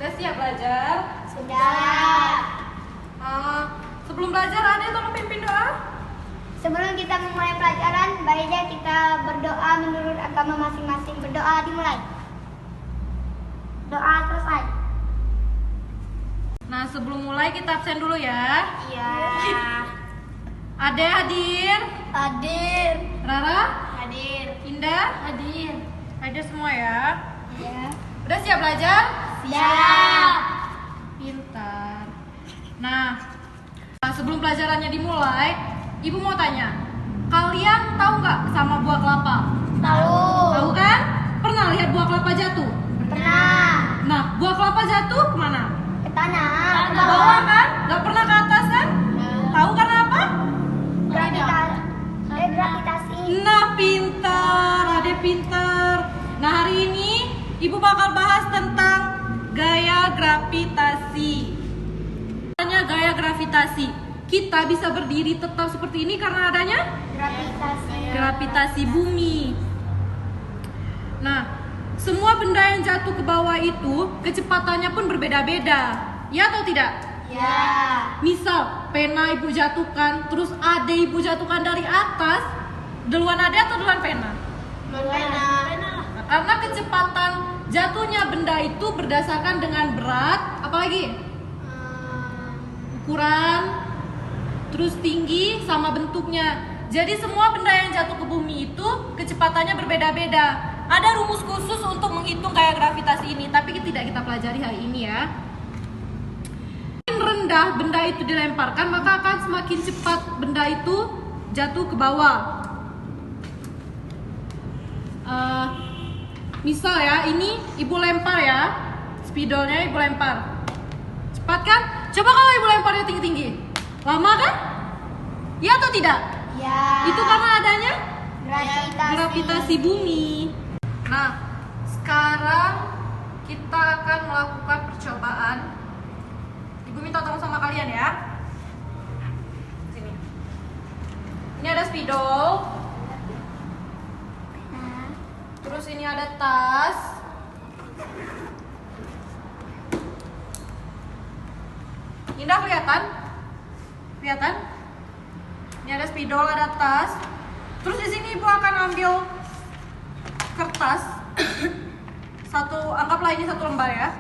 Udah siap belajar? Sudah. Sebelum belajar ada yang tolong pimpin doa? Sebelum kita memulai pelajaran, baiknya kita berdoa menurut agama masing-masing. Berdoa dimulai. Doa selesai. Nah, sebelum mulai kita absen dulu ya. Iya. Ade hadir? Hadir. Rara? Hadir. Indah? Hadir. Hadir semua ya. Iya. Udah siap belajar? Siap. Pintar. Nah, sebelum pelajarannya dimulai, Ibu mau tanya, kalian tahu nggak sama buah kelapa? Tahu. Tahu kan? Pernah lihat buah kelapa jatuh? Pernah. Nah, buah kelapa jatuh kemana? Ke tanah. Ke bawah kan? Nggak pernah ke atas kan? Tahu karena apa? Gravitasi. Nah, pintar, Ade pintar. Nah, hari ini Ibu bakal bahas tentang gaya gravitasi. Adanya gaya gravitasi, kita bisa berdiri tetap seperti ini karena adanya gravitasi bumi. Nah, semua benda yang jatuh ke bawah itu kecepatannya pun berbeda-beda. Ya atau tidak? Ya. Misal pena Ibu jatuhkan, terus Ade Ibu jatuhkan dari atas, duluan Ade atau duluan pena? Pena. Nah, karena kecepatan jatuhnya benda itu berdasarkan dengan berat, apalagi ukuran, terus tinggi sama bentuknya. Jadi semua benda yang jatuh ke bumi itu kecepatannya berbeda-beda. Ada rumus khusus untuk menghitung gaya gravitasi ini, tapi tidak kita pelajari hari ini ya. Semakin rendah benda itu dilemparkan, maka akan semakin cepat benda itu jatuh ke bawah. Misal ya, ini Ibu lempar ya, spidolnya Ibu lempar. Cepat kan? Coba kalau Ibu lemparnya tinggi-tinggi, lama kan? Ya atau tidak? Ya. Itu karena adanya Gravitasi. bumi. Nah, sekarang kita akan melakukan percobaan. Ibu minta tolong sama kalian ya. Sini. Ini ada spidol. Terus ini ada tas. Indah kelihatan? Kelihatan? Ini ada spidol, ada tas. Terus di sini Ibu akan ambil kertas. Anggaplah ini satu lembar ya.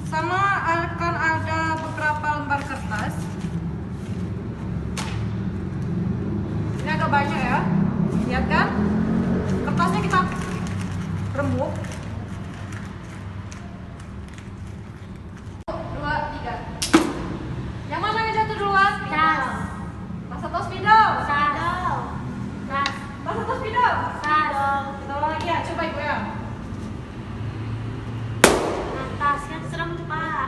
Sama akan ada beberapa lembar kertas. Ini agak banyak ya. Lihat kan? Kertasnya kita rembuk. 2, 3. Yang mana yang jatuh duluan? Tas. Tas atau spidol? Tas. Tas atau spidol? Tas. Kita ulang lagi ya, coba Ibu ya. Tas kan serem tuh Pak.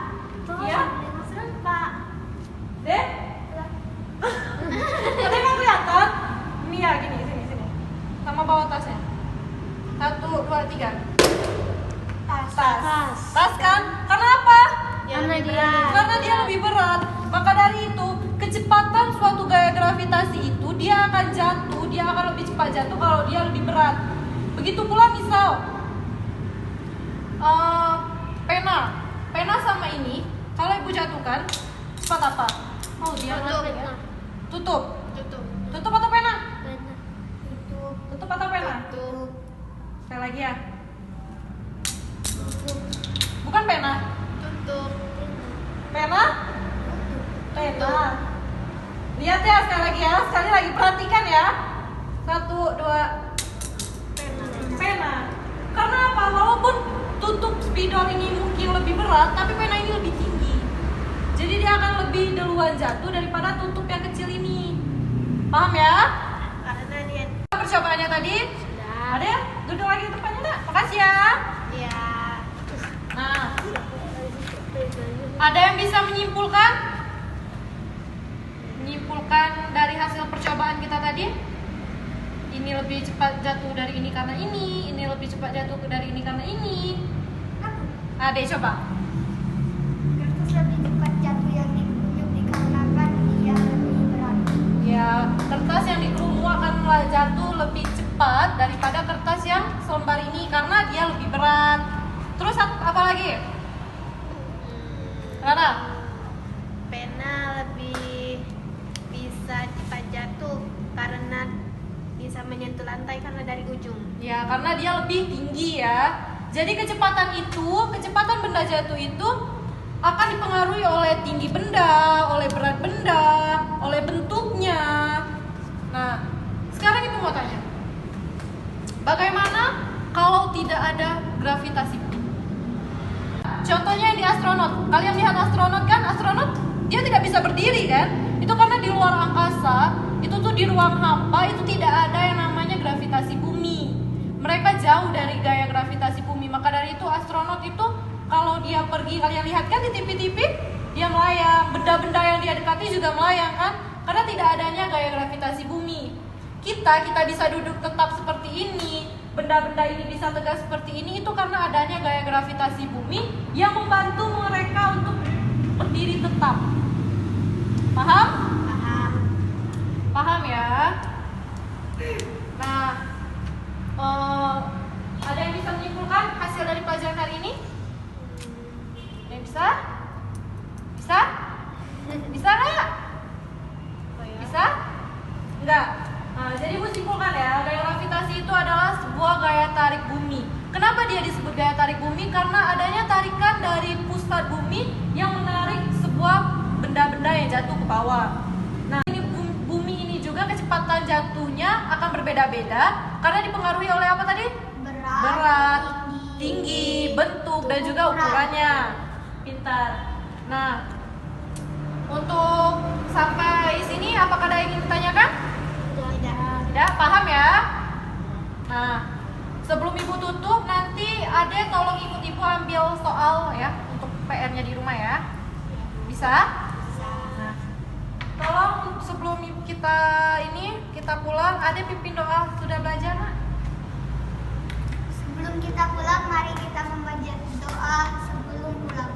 Iya? Serem Pak. Deh? Tapi emang kelihatan? Ini ya, gini, sini. Sama bawa tasnya. 1, 2, 3. Tas. Tas kan? Karena apa? Karena dia lebih berat. Maka dari itu, kecepatan suatu gaya gravitasi itu dia akan jatuh, dia akan lebih cepat jatuh kalau dia lebih berat. Begitu pula misal pena sama ini, kalau Ibu jatuhkan, cepat apa? Oh, dia tutup. Tutup atau pena? Tutup atau pena? Sekali lagi ya. Bukan pena. Pena? Pena. Lihat ya sekali lagi ya. Sekali lagi perhatikan ya. 1, 2. Pena. Karena apa? Walaupun tutup spidol ini mungkin lebih berat, tapi pena ini lebih tinggi. Jadi dia akan lebih duluan jatuh daripada tutup yang kecil ini. Paham ya? Percobaannya tadi? Ada ya? Duduk lagi di tempatnya enggak? Makasih ya. Iya. Nah, ada yang bisa menyimpulkan? Menyimpulkan dari hasil percobaan kita tadi? Ini lebih cepat jatuh dari ini karena ini lebih cepat jatuh dari ini karena ini. Ade coba. Kertas lebih cepat jatuh yang dikuyup dikarenakan dia lebih berat. Ya, kertas yang dikerumuk akan jatuh lebih cepat daripada kertas yang selembar ini karena dia lebih berat. Terus apa lagi? Rara? Pena lebih bisa cepat jatuh karena bisa menyentuh lantai karena dari ujung. Ya, karena dia lebih tinggi ya. Jadi kecepatan benda jatuh itu akan dipengaruhi oleh tinggi benda, oleh berat benda, oleh bentuknya. Nah, sekarang Ibu mau tanya. Bagaimana kalau tidak ada gravitasi bumi? Contohnya di astronot. Kalian lihat astronot kan? Astronot dia tidak bisa berdiri kan? Itu karena di luar angkasa, itu tuh di ruang hampa itu tidak ada yang namanya gravitasi bumi. Mereka jauh dari gaya gravitasi bumi. Maka dari itu astronot itu kalau dia pergi, kalian lihat kan di TV-TV, dia melayang. Benda-benda yang dia dekati juga melayang kan? Karena tidak adanya gaya gravitasi bumi. Kita bisa duduk tetap seperti ini, benda-benda ini bisa tegak seperti ini, itu karena adanya gaya gravitasi bumi yang membantu mereka untuk berdiri tetap. Paham? Paham. Paham ya? Nah, ada yang bisa menyimpulkan hasil dari pelajaran hari ini? Ada yang bisa? Bisa? Bisa nggak? Bisa? Enggak. Nah, jadi gue simpulkan ya, gaya gravitasi itu adalah sebuah gaya tarik bumi. Kenapa dia disebut gaya tarik bumi? Karena adanya tarikan dari pusat bumi yang menarik sebuah benda-benda yang jatuh ke bawah. Nah, ini bumi ini juga kecepatan jatuhnya akan berbeda-beda karena dipengaruhi oleh apa tadi? Berat, tinggi, bentuk, dan juga ukurannya. Pintar. Nah, untuk sampai sini apakah ada yang ingin ditanyakan? Tidak, paham ya? Nah, sebelum Ibu tutup, nanti Ade tolong ikut Ibu ambil soal ya untuk PR-nya di rumah ya. Bisa? Nah, tolong sebelum kita pulang, Ade pimpin doa. Sudah belajar, Nak? Sebelum kita pulang, mari kita membaca doa sebelum pulang.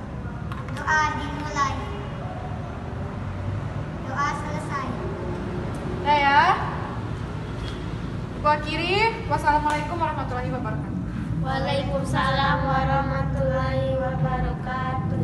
Doa dimulai. Doa selesai. Udah ya? Ibu akhiri. Wassalamualaikum warahmatullahi wabarakatuh. Waalaikumsalam warahmatullahi wabarakatuh.